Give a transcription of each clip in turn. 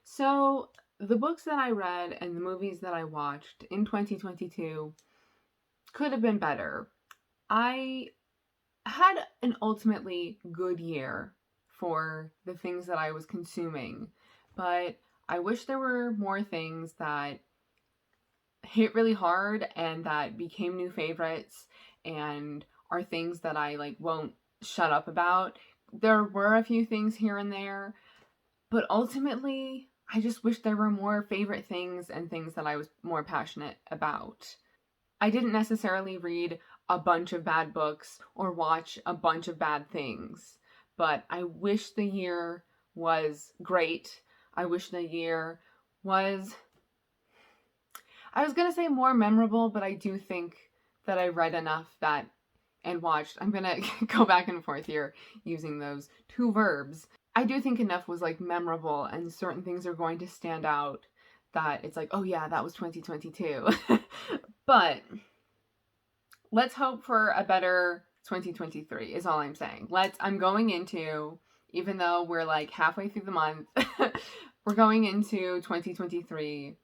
So, the books that I read and the movies that I watched in 2022 could have been better. I had an ultimately good year for the things that I was consuming, but I wish there were more things that hit really hard and that became new favorites and are things that I won't shut up about. There were a few things here and there, but ultimately, I just wish there were more favorite things and things that I was more passionate about. I didn't necessarily read a bunch of bad books or watch a bunch of bad things, but I wish the year was great. I wish the year was, I was going to say more memorable, but I do think that I read enough that and watched. I'm going to go back and forth here using those two verbs. I do think enough was memorable and certain things are going to stand out that it's oh yeah, that was 2022. But let's hope for a better 2023 is all I'm saying. I'm going into, even though we're halfway through the month, we're going into 2023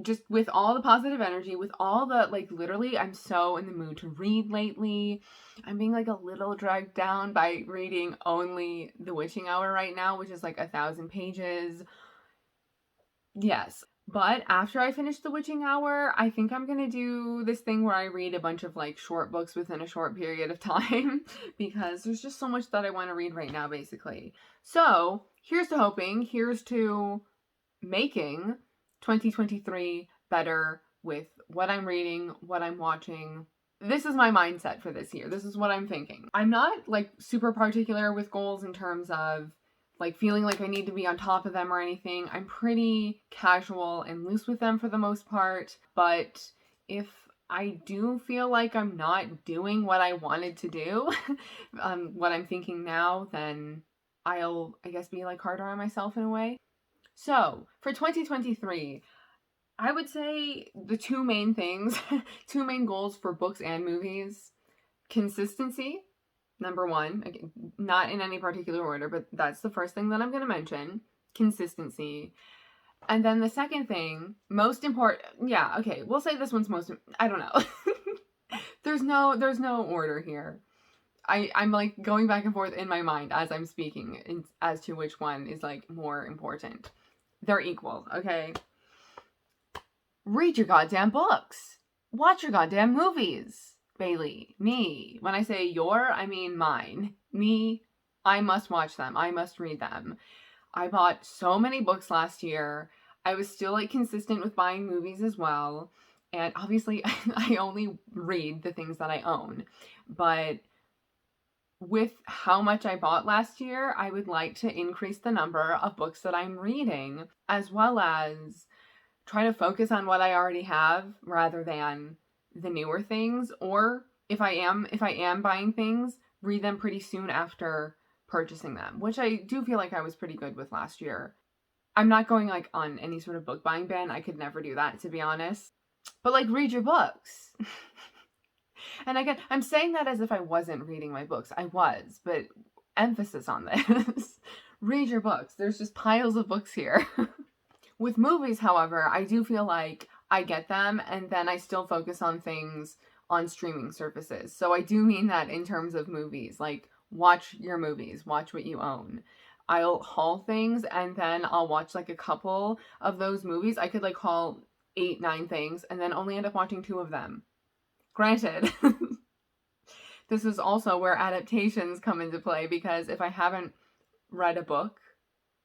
just with all the positive energy, with all the literally I'm so in the mood to read lately. I'm being a little dragged down by reading only The Witching Hour right now, which is 1,000 pages. Yes. But after I finish The Witching Hour, I think I'm going to do this thing where I read a bunch of short books within a short period of time because there's just so much that I want to read right now, basically. So here's to hoping, here's to making 2023 better with what I'm reading, what I'm watching. This is my mindset for this year. This is what I'm thinking. I'm not super particular with goals in terms of feeling I need to be on top of them or anything. I'm pretty casual and loose with them for the most part. But if I do feel I'm not doing what I wanted to do, what I'm thinking now, then I'll, I guess, be harder on myself in a way. So, for 2023, I would say the two main things, two main goals for books and movies: consistency, number one, again, not in any particular order, but that's the first thing that I'm going to mention, consistency. And then the second thing, most important, yeah, okay, we'll say this one's most, I don't know. there's no order here. I'm going back and forth in my mind as I'm speaking as to which one is more important. They're equal, okay? Read your goddamn books. Watch your goddamn movies. Bailey, me. When I say your, I mean mine. Me, I must watch them. I must read them. I bought so many books last year. I was still consistent with buying movies as well. And obviously, I only read the things that I own. But with how much I bought last year, I would like to increase the number of books that I'm reading, as well as try to focus on what I already have rather than the newer things. Or if I am buying things, read them pretty soon after purchasing them, which I do feel I was pretty good with last year. I'm not going on any sort of book buying ban. I could never do that, to be honest. But read your books. And again, I'm saying that as if I wasn't reading my books. I was, but emphasis on this. Read your books. There's just piles of books here. With movies, however, I do feel I get them and then I still focus on things on streaming services. So I do mean that in terms of movies. Watch your movies. Watch what you own. I'll haul things and then I'll watch a couple of those movies. I could haul 8, 9 things and then only end up watching 2 of them. Granted, this is also where adaptations come into play, because if I haven't read a book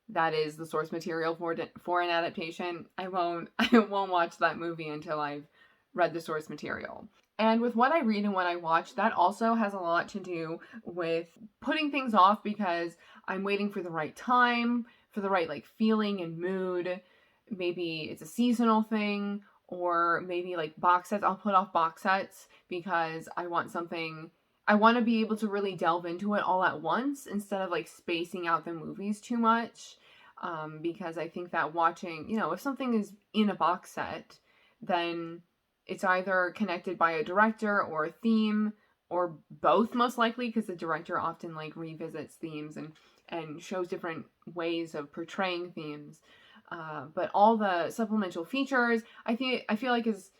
that is the source material for an adaptation, I won't watch that movie until I've read the source material. And with what I read and what I watch, that also has a lot to do with putting things off because I'm waiting for the right time, for the right feeling and mood. Maybe it's a seasonal thing, or maybe box sets. I'll put off box sets because I want to be able to really delve into it all at once instead of spacing out the movies too much. Because I think that watching, if something is in a box set, then it's either connected by a director or a theme, or both most likely, because the director often revisits themes and shows different ways of portraying themes. But all the supplemental features, I feel like is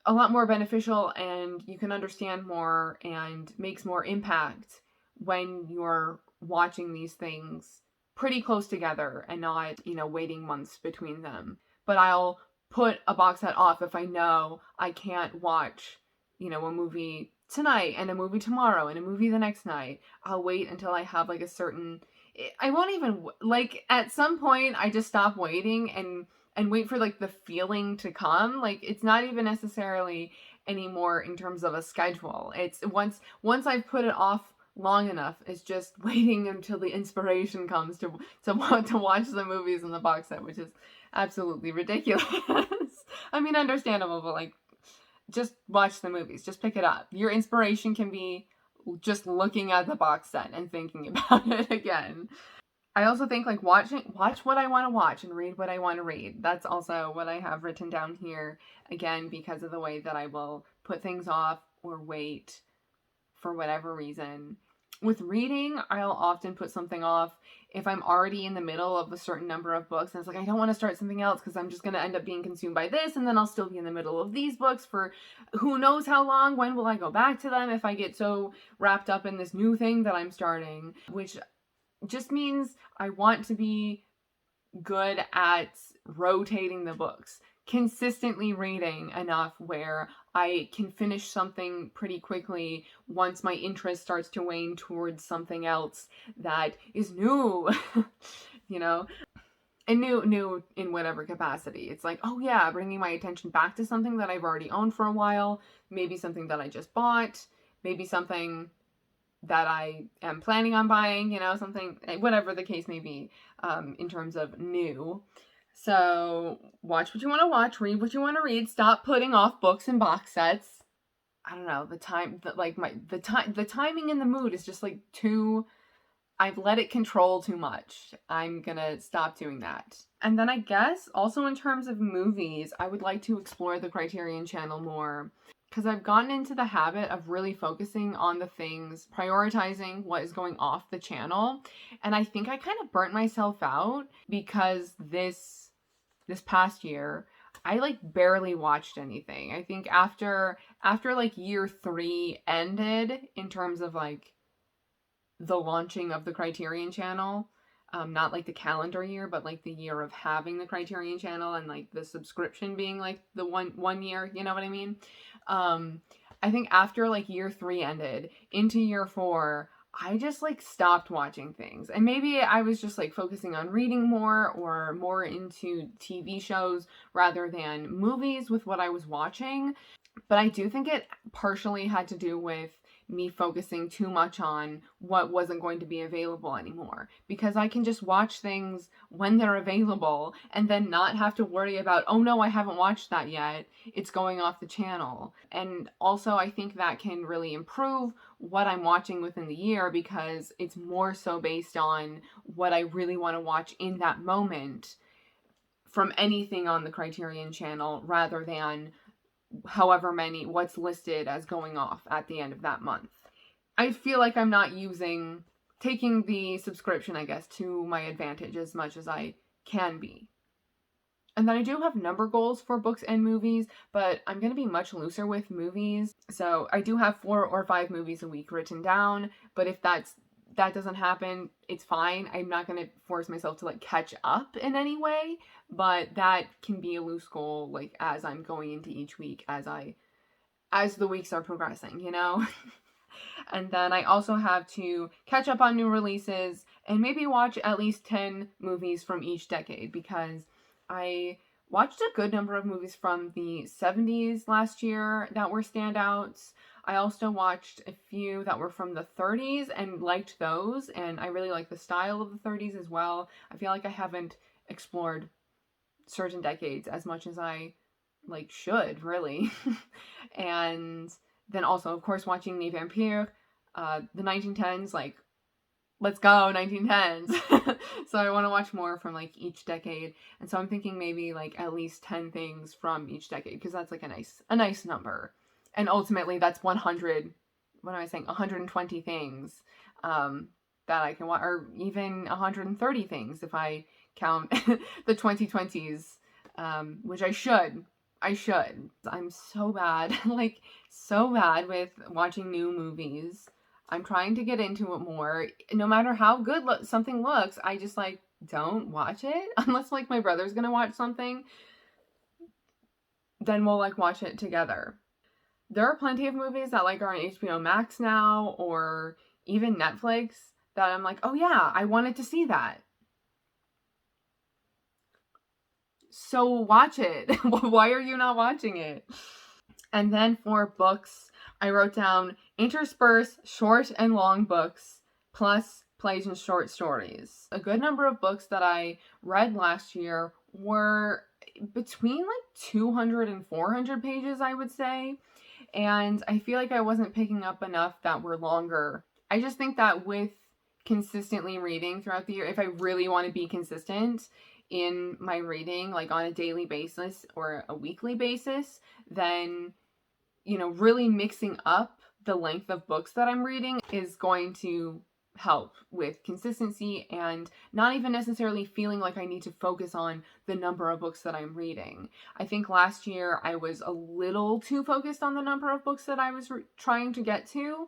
a lot more beneficial, and you can understand more and makes more impact when you're watching these things pretty close together and not, waiting months between them. But I'll put a box set off if I know I can't watch, a movie tonight and a movie tomorrow and a movie the next night. I'll wait until I have like a certain, I won't even, like, at some point I just stop waiting and wait for like the feeling to come. Like, it's not even necessarily anymore in terms of a schedule. It's once I've put it off long enough, it's just waiting until the inspiration comes to want to watch the movies in the box set, which is absolutely ridiculous. I mean, understandable, but like, just watch the movies, just pick it up. Your inspiration can be just looking at the box set and thinking about it again. I also think like watch what I want to watch and read what I want to read. That's also what I have written down here, again, because of the way that I will put things off or wait for whatever reason. With reading, I'll often put something off if I'm already in the middle of a certain number of books, and it's like, I don't want to start something else because I'm just going to end up being consumed by this, and then I'll still be in the middle of these books for who knows how long. When will I go back to them if I get so wrapped up in this new thing that I'm starting? Which just means I want to be good at rotating the books, consistently reading enough where I can finish something pretty quickly once my interest starts to wane towards something else that is new, and new in whatever capacity. It's like, oh yeah, bringing my attention back to something that I've already owned for a while, maybe something that I just bought, maybe something that I am planning on buying, something, whatever the case may be, in terms of new. So watch what you want to watch, read what you want to read, stop putting off books and box sets. I don't know, the timing and the mood is just like too, I've let it control too much. I'm gonna stop doing that. And then I guess also in terms of movies, I would like to explore the Criterion Channel more, because I've gotten into the habit of really focusing on the things, prioritizing what is going off the channel. And I think I kind of burnt myself out because this past year, I like barely watched anything. I think after like year 3 ended in terms of like the launching of the Criterion Channel, not like the calendar year, but like the year of having the Criterion Channel and like the subscription being like the one year, you know what I mean? I think after like year 3 ended into year 4, I just like stopped watching things. And maybe I was just like focusing on reading more or more into TV shows rather than movies with what I was watching. But I do think it partially had to do with me focusing too much on what wasn't going to be available anymore, because I can just watch things when they're available and then not have to worry about, oh no, I haven't watched that yet, it's going off the channel. And also I think that can really improve what I'm watching within the year, because it's more so based on what I really want to watch in that moment from anything on the Criterion Channel rather than however many, what's listed as going off at the end of that month. I feel like I'm not taking the subscription, I guess, to my advantage as much as I can be. And then I do have number goals for books and movies, but I'm going to be much looser with movies. So I do have 4 or 5 movies a week written down, but if that doesn't happen, it's fine. I'm not going to force myself to like catch up in any way, but that can be a loose goal, like as I'm going into each week, as the weeks are progressing, And then I also have to catch up on new releases and maybe watch at least 10 movies from each decade, because I watched a good number of movies from the 70s last year that were standouts. I also watched a few that were from the 30s and liked those, and I really like the style of the 30s as well. I feel like I haven't explored certain decades as much as I should, really. And then also, of course, watching Les Vampires, the 1910s, let's go 1910s. So I want to watch more from each decade, and so I'm thinking maybe at least 10 things from each decade, because that's a nice number. And ultimately that's 100, what am I saying, 120 things that I can watch, or even 130 things if I count the 2020s, which I should. I'm so bad, like, so bad with watching new movies. I'm trying to get into it more. No matter how good something looks, I just, like, don't watch it. Unless, like, my brother's gonna watch something, then we'll, like, watch it together. There are plenty of movies that, like, are on HBO Max now, or even Netflix, that I'm like, oh yeah, I wanted to see that. So watch it. Why are you not watching it? And then for books, I wrote down intersperse short and long books plus plays and short stories. A good number of books that I read last year were between like 200 and 400 pages, I would say. And I feel like I wasn't picking up enough that were longer. I just think that with consistently reading throughout the year, if I really want to be consistent in my reading, like on a daily basis or a weekly basis, then, you know, really mixing up the length of books that I'm reading is going to help with consistency and not even necessarily feeling like I need to focus on the number of books that I'm reading. I think last year I was a little too focused on the number of books that I was trying to get to.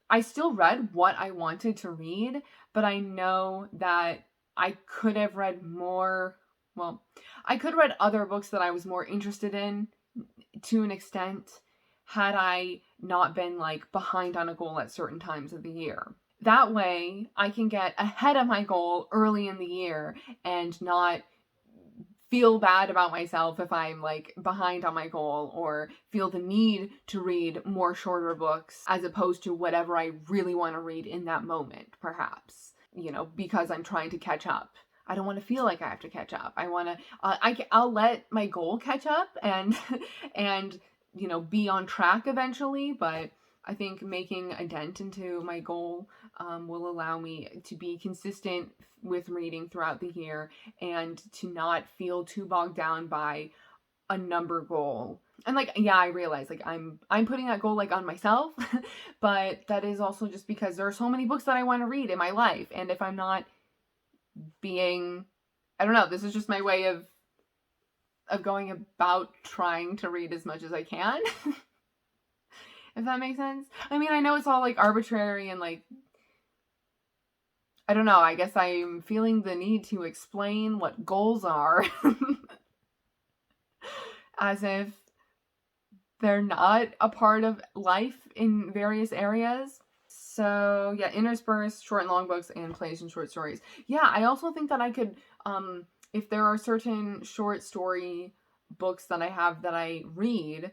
I still read what I wanted to read, but I know that I could have read more. Well, I could have read other books that I was more interested in to an extent had I not been like behind on a goal at certain times of the year. That way, I can get ahead of my goal early in the year and not feel bad about myself if I'm like behind on my goal, or feel the need to read more shorter books as opposed to whatever I really want to read in that moment, perhaps, you know, because I'm trying to catch up. I don't want to feel like I have to catch up. I want to, I'll let my goal catch up and, and, you know, be on track eventually. But I think making a dent into my goal will allow me to be consistent with reading throughout the year and to not feel too bogged down by a number goal. And like, yeah, I realize like I'm putting that goal like on myself, but that is also just because there are so many books that I want to read in my life. And if I'm not being, I don't know, this is just my way of going about trying to read as much as I can. If that makes sense. I mean, I know it's all like arbitrary and like, I don't know, I guess I'm feeling the need to explain what goals are as if they're not a part of life in various areas. So yeah, intersperse short and long books and plays and short stories. Yeah, I also think that I could, if there are certain short story books that I have that I read,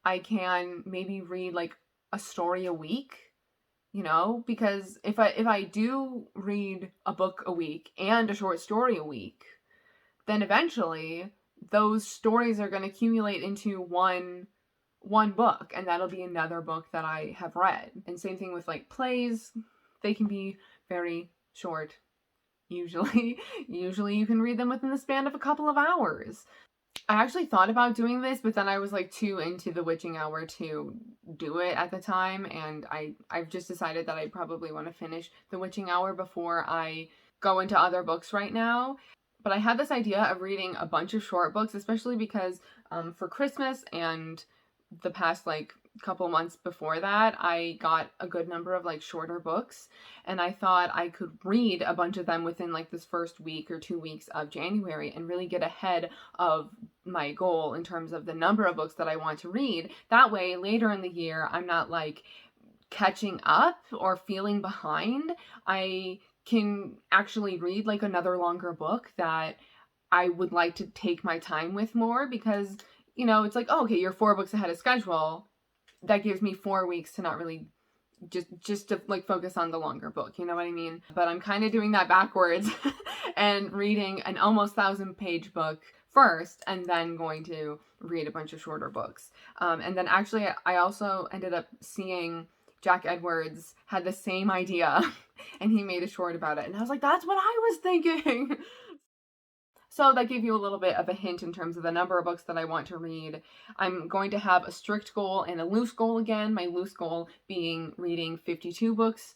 I can maybe read like a story a week, you know, because if I do read a book a week and a short story a week, then eventually those stories are going to accumulate into one book, and that'll be another book that I have read. And same thing with like plays, they can be very short. Usually you can read them within the span of a couple of hours. I actually thought about doing this, but then I was like too into The Witching Hour to do it at the time, and I've just decided that I probably want to finish The Witching Hour before I go into other books right now. But I had this idea of reading a bunch of short books, especially because for Christmas and the past like couple months before that, I got a good number of like shorter books, and I thought I could read a bunch of them within like this first week or 2 weeks of January and really get ahead of my goal in terms of the number of books that I want to read. That way later in the year I'm not like catching up or feeling behind. I can actually read like another longer book that I would like to take my time with more, because, you know, it's like, oh, okay, you're 4 books ahead of schedule. That gives me 4 weeks to not really just to like focus on the longer book, you know what I mean? But I'm kind of doing that backwards and reading an almost 1,000-page book first, and then going to read a bunch of shorter books. And then actually I also ended up seeing Jack Edwards had the same idea and he made a short about it, and I was like, that's what I was thinking. So that gave you a little bit of a hint in terms of the number of books that I want to read. I'm going to have a strict goal and a loose goal again. My loose goal being reading 52 books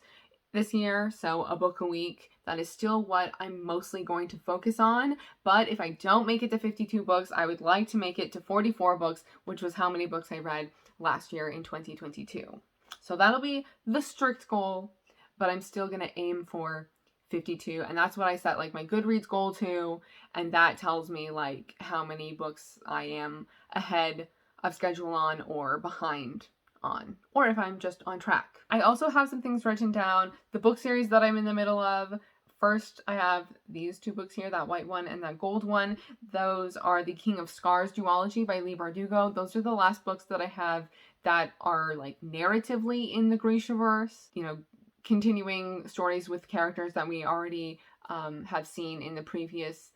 this year, so a book a week. That is still what I'm mostly going to focus on, but if I don't make it to 52 books, I would like to make it to 44 books, which was how many books I read last year in 2022. So that'll be the strict goal, but I'm still going to aim for 52, and that's what I set like my Goodreads goal to, and that tells me like how many books I am ahead of schedule on or behind on, or if I'm just on track. I also have some things written down. The book series that I'm in the middle of. First, I have these two books here, that white one and that gold one. Those are the King of Scars duology by Leigh Bardugo. Those are the last books that I have that are like narratively in the Grishaverse, you know, continuing stories with characters that we already have seen in the previous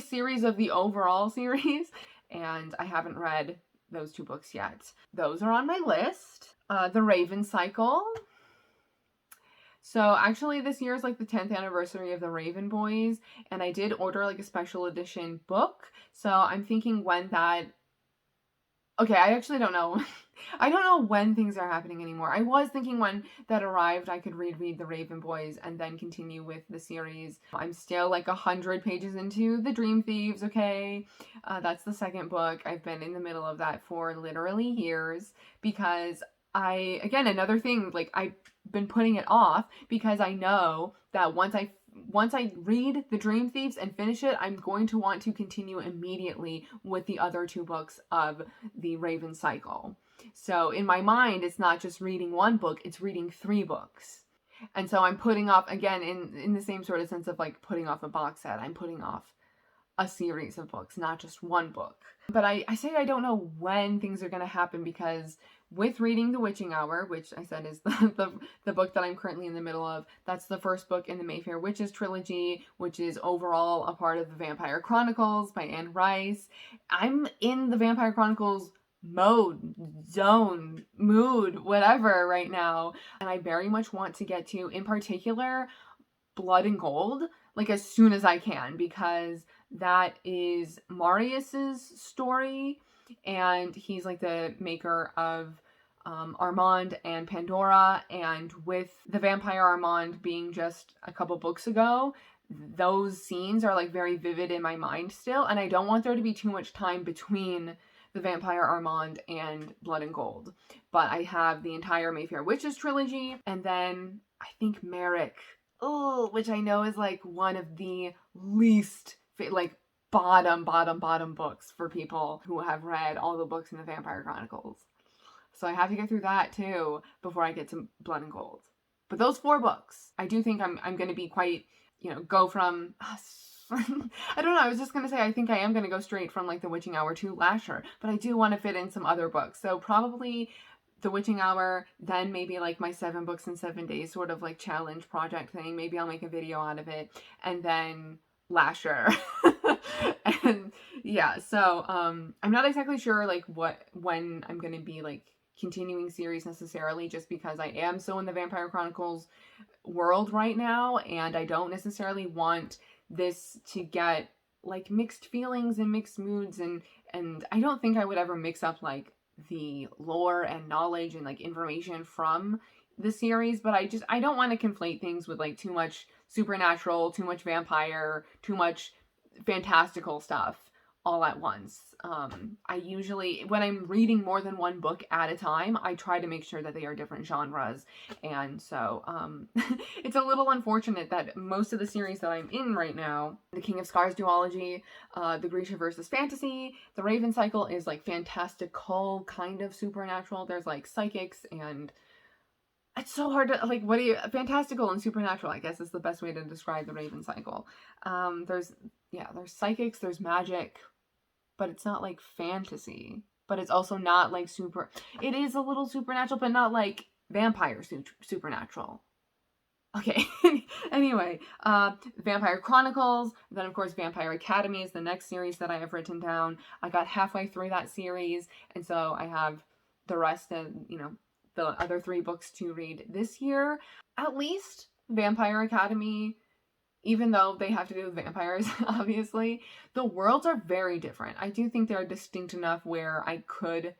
series of the overall series, and I haven't read those two books yet. Those are on my list. The Raven Cycle. So actually this year is like the 10th anniversary of the Raven Boys, and I did order like a special edition book. So I'm thinking when that... Okay, I actually don't know. I don't know when things are happening anymore. I was thinking when that arrived, I could read The Raven Boys and then continue with the series. I'm still like 100 pages into The Dream Thieves, okay? That's the second book. I've been in the middle of that for literally years because again, another thing, like I've been putting it off because I know that once I read The Dream Thieves and finish it, I'm going to want to continue immediately with the other two books of the Raven Cycle. So in my mind, it's not just reading one book, it's reading 3 books. And so I'm putting off, again, in the same sort of sense of like putting off a box set, I'm putting off a series of books, not just one book. But I say I don't know when things are going to happen because with reading The Witching Hour, which I said is the book that I'm currently in the middle of, that's the first book in the Mayfair Witches trilogy, which is overall a part of the Vampire Chronicles by Anne Rice. I'm in the Vampire Chronicles mode, zone, mood, whatever right now, and I very much want to get to, in particular, Blood and Gold, like as soon as I can, because that is Marius's story, and he's like the maker of Armand and Pandora, and with the Vampire Armand being just a couple books ago, those scenes are like very vivid in my mind still, and I don't want there to be too much time between the Vampire Armand and Blood and Gold. But I have the entire Mayfair Witches trilogy, and then I think Merrick, which I know is like one of the least like bottom books for people who have read all the books in the Vampire Chronicles. So I have to get through that too before I get to Blood and Gold. But those 4 books, I do think I'm going to be quite, go from... I don't know, I was just going to say I think I am going to go straight from like The Witching Hour to Lasher, but I do want to fit in some other books. So probably The Witching Hour, then maybe like my 7 books in 7 days sort of like challenge project thing. Maybe I'll make a video out of it, and then Lasher. And yeah, so I'm not exactly sure like when I'm going to be like continuing series necessarily, just because I am so in the Vampire Chronicles world right now, and I don't necessarily want this to get like mixed feelings and mixed moods, and I don't think I would ever mix up like the lore and knowledge and like information from the series, but I don't want to conflate things with like too much supernatural, too much vampire, too much fantastical stuff all at once. I usually, when I'm reading more than one book at a time, I try to make sure that they are different genres. And so it's a little unfortunate that most of the series that I'm in right now, the King of Scars duology, the Grishaverse is fantasy, the Raven Cycle is like fantastical, kind of supernatural. There's like psychics, and it's so hard to, like, fantastical and supernatural, I guess, is the best way to describe the Raven Cycle. There's psychics, there's magic, but it's not like fantasy, but it's also not like it is a little supernatural, but not like vampire supernatural. Okay, anyway, Vampire Chronicles, then of course Vampire Academy is the next series that I have written down. I got halfway through that series, and so I have the rest of, the other 3 books to read this year. At least Vampire Academy, even though they have to do with vampires, obviously, the worlds are very different. I do think they're distinct enough where I could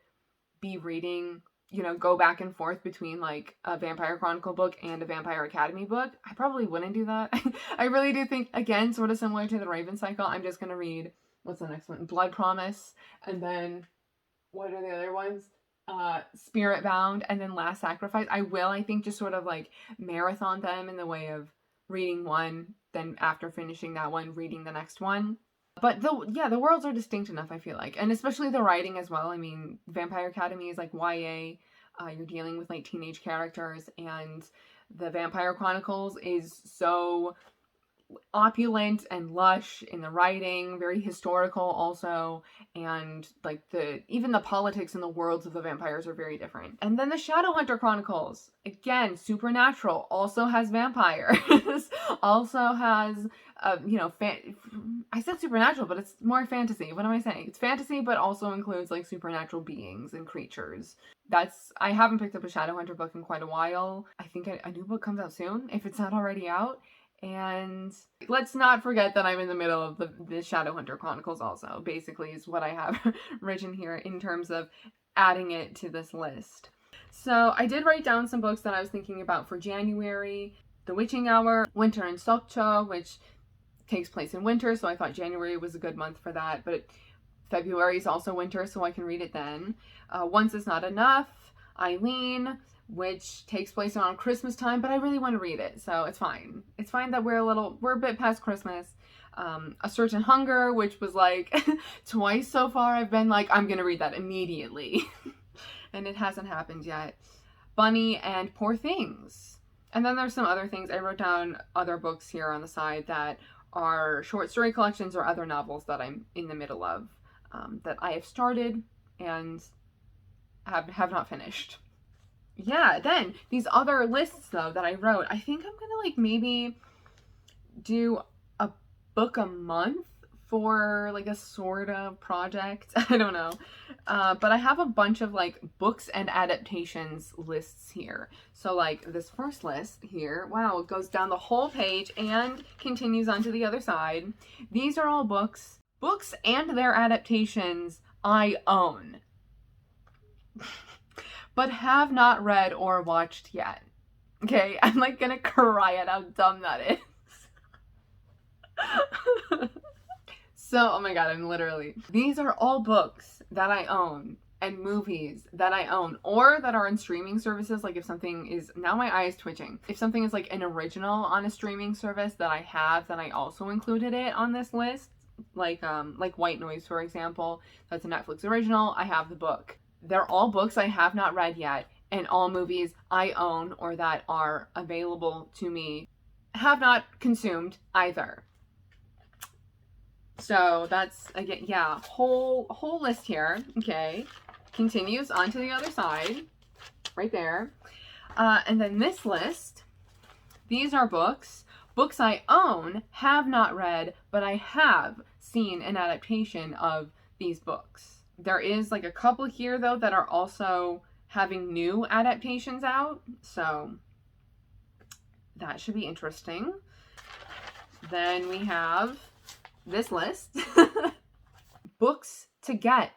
be reading you know, go back and forth between like a Vampire Chronicle book and a Vampire Academy book, I probably wouldn't do that. I really do think, again, sort of similar to the Raven cycle, I'm just going to read, what's the next one? Blood Promise, and then, what are the other ones? Spirit Bound, and then Last Sacrifice. I will, I think, just sort of like marathon them in the way of reading one, then after finishing that one, reading the next one. But the worlds are distinct enough, I feel like. And especially the writing as well. I mean, Vampire Academy is like YA. You're dealing with like teenage characters, and the Vampire Chronicles is so opulent and lush in the writing, very historical also, and like even the politics and the worlds of the vampires are very different. And then the Shadowhunter Chronicles, again, supernatural, also has vampires, also has you know, I said supernatural, but it's more fantasy. What am I saying? It's fantasy, but also includes like supernatural beings and creatures. I haven't picked up a Shadowhunter book in quite a while. I think a new book comes out soon, if it's not already out. And let's not forget that I'm in the middle of the Shadowhunter Chronicles also, basically, is what I have written here in terms of adding it to this list. So I did write down some books that I was thinking about for January. The Witching Hour, Winter in Sokcho, which takes place in winter, so I thought January was a good month for that, but February is also winter, so I can read it then. Once Is Not Enough, Eileen, which takes place around Christmas time, but I really want to read it, so it's fine. It's fine that we're a bit past Christmas. A Certain Hunger, which was like twice so far I've been like, I'm gonna read that immediately. And it hasn't happened yet. Bunny and Poor Things. And then there's some other things. I wrote down other books here on the side that are short story collections or other novels that I'm in the middle of, that I have started and have not finished. Yeah, then these other lists though that I wrote, I think I'm gonna like maybe do a book a month for like a sort of project. I don't know. But I have a bunch of like books and adaptations lists here. So like this first list here, wow, it goes down the whole page and continues onto the other side. These are all books and their adaptations I own. But have not read or watched yet. Okay, I'm like gonna cry at how dumb that is. So, oh my god, these are all books that I own and movies that I own or that are on streaming services. Like if something is, now my eye is twitching. If something is like an original on a streaming service that I have, then I also included it on this list. Like White Noise, for example, that's a Netflix original. I have the book. They're all books I have not read yet, and all movies I own or that are available to me, have not consumed either. So that's, again, yeah, whole list here. Okay, continues on to the other side, right there. And then this list, these are books I own, have not read, but I have seen an adaptation of these books. There is like a couple here though that are also having new adaptations out, so that should be interesting. Then we have this list, books to get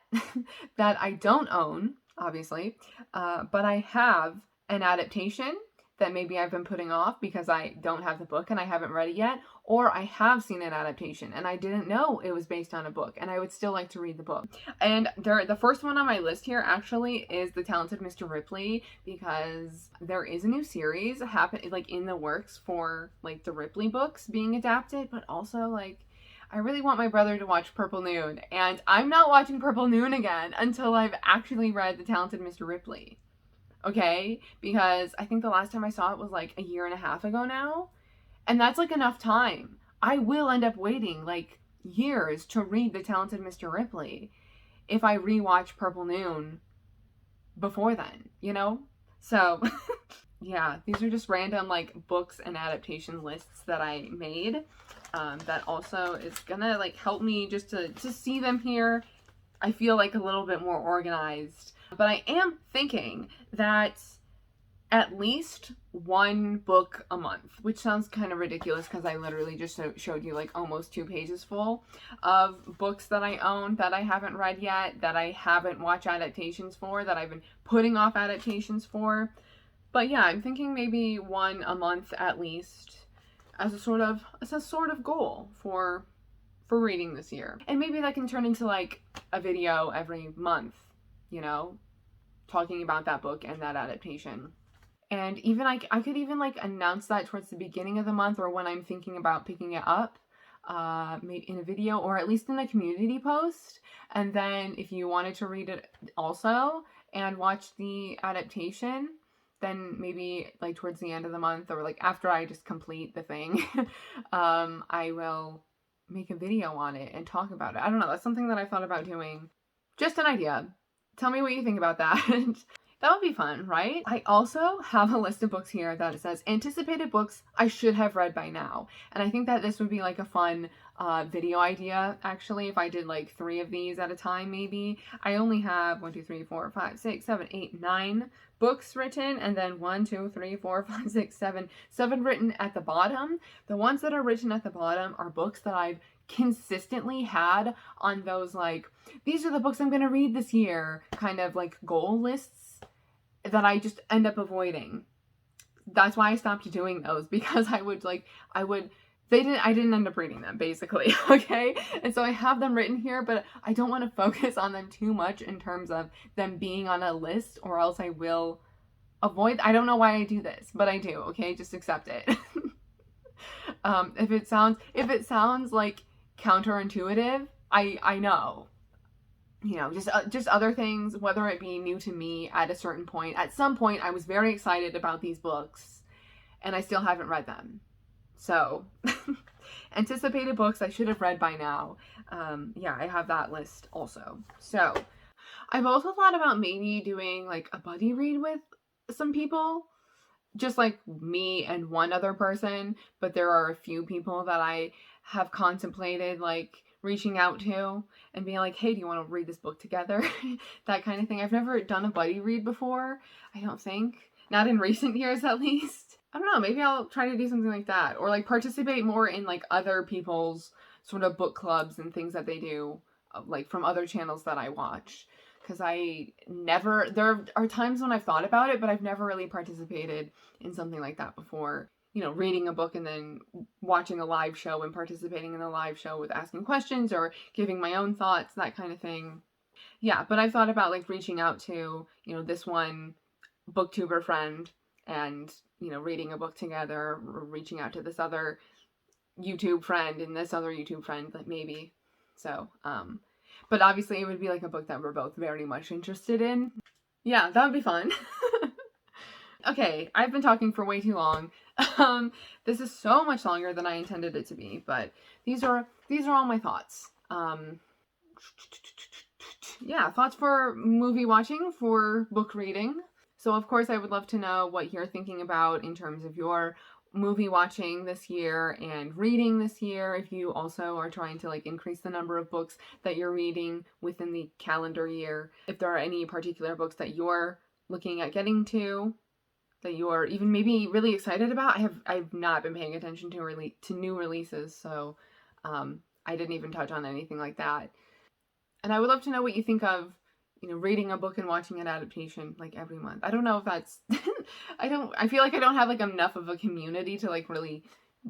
that I don't own, obviously, but I have an adaptation that maybe I've been putting off because I don't have the book and I haven't read it yet, or I have seen an adaptation and I didn't know it was based on a book and I would still like to read the book. And the first one on my list here actually is The Talented Mr. Ripley, because there is a new series like in the works for like the Ripley books being adapted, but also like I really want my brother to watch Purple Noon, and I'm not watching Purple Noon again until I've actually read The Talented Mr. Ripley. Okay? Because I think the last time I saw it was like a year and a half ago now. And that's like enough time. I will end up waiting like years to read The Talented Mr. Ripley if I rewatch Purple Noon before then, you know? So, yeah, these are just random like books and adaptation lists that I made. That also is gonna like help me just to see them here. I feel like a little bit more organized. But I am thinking that at least one book a month, which sounds kind of ridiculous because I literally just showed you like almost 2 pages full of books that I own that I haven't read yet, that I haven't watched adaptations for, that I've been putting off adaptations for. But yeah, I'm thinking maybe one a month at least as a sort of goal for reading this year. And maybe that can turn into like a video every month, you know, talking about that book and that adaptation. And even I could even like announce that towards the beginning of the month or when I'm thinking about picking it up, maybe in a video or at least in a community post. And then if you wanted to read it also and watch the adaptation, then maybe like towards the end of the month or like after I just complete the thing, I will make a video on it and talk about it. I don't know. That's something that I thought about doing. Just an idea. Tell me what you think about that. That would be fun, right? I also have a list of books here that it says anticipated books I should have read by now. And I think that this would be like a fun video idea, actually, if I did like 3 of these at a time, maybe. I only have 1, 2, 3, 4, 5, 6, 7, 8, 9 books written, and then 1, 2, 3, 4, 5, 6, 7 written at the bottom. The ones that are written at the bottom are books that I've consistently had on those like, these are the books I'm going to read this year kind of like goal lists that I just end up avoiding. That's why I stopped doing those, because I didn't end up reading them, basically, okay? And so I have them written here, but I don't want to focus on them too much in terms of them being on a list, or else I will avoid. I don't know why I do this, but I do, okay? Just accept it. If it sounds like counterintuitive, I know. You know, just other things, whether it be new to me at a certain point. At some point, I was very excited about these books, and I still haven't read them. So, anticipated books I should have read by now. Yeah, I have that list also. So, I've also thought about maybe doing like a buddy read with some people. Just like me and one other person, but there are a few people that I have contemplated like reaching out to and being like, hey, do you want to read this book together? That kind of thing. I've never done a buddy read before, I don't think. Not in recent years, at least. I don't know, maybe I'll try to do something like that. Or like participate more in like other people's sort of book clubs and things that they do, like from other channels that I watch. Because there are times when I've thought about it, but I've never really participated in something like that before. You know, reading a book and then watching a live show and participating in a live show with asking questions or giving my own thoughts, that kind of thing. Yeah, but I've thought about like reaching out to, you know, this one booktuber friend and, you know, reading a book together, or reaching out to this other YouTube friend and this other YouTube friend, like maybe. So, but obviously it would be like a book that we're both very much interested in. Yeah, that would be fun. Okay, I've been talking for way too long. This is so much longer than I intended it to be, but these are all my thoughts. Yeah, thoughts for movie watching, for book reading. So of course I would love to know what you're thinking about in terms of your movie watching this year and reading this year. If you also are trying to like increase the number of books that you're reading within the calendar year. If there are any particular books that you're looking at getting to, that you're even maybe really excited about. I've not been paying attention to new releases, so I didn't even touch on anything like that. And I would love to know what you think of, you know, reading a book and watching an adaptation like every month. I don't know if that's I feel like I don't have like enough of a community to like really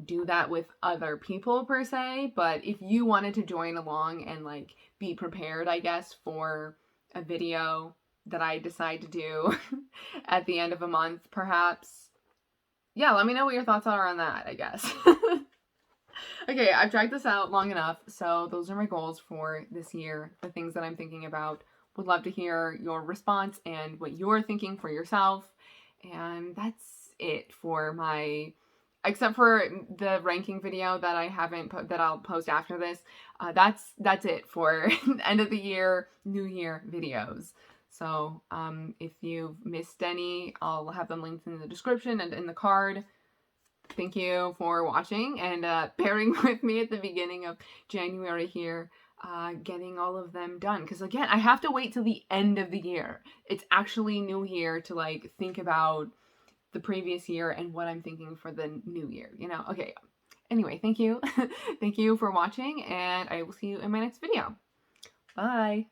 do that with other people per se, but if you wanted to join along and like be prepared, I guess, for a video that I decide to do at the end of a month, perhaps. Yeah, let me know what your thoughts are on that, I guess. Okay, I've dragged this out long enough, so those are my goals for this year, the things that I'm thinking about. Would love to hear your response and what you're thinking for yourself. And that's it for my, except for the ranking video that I haven't that I'll post after this. That's it for end of the year, new year videos. So if you've missed any, I'll have them linked in the description and in the card. Thank you for watching and bearing with me at the beginning of January here, getting all of them done. Because again, I have to wait till the end of the year. It's actually new year to like think about the previous year and what I'm thinking for the new year, you know? Okay. Anyway, thank you. Thank you for watching, and I will see you in my next video. Bye.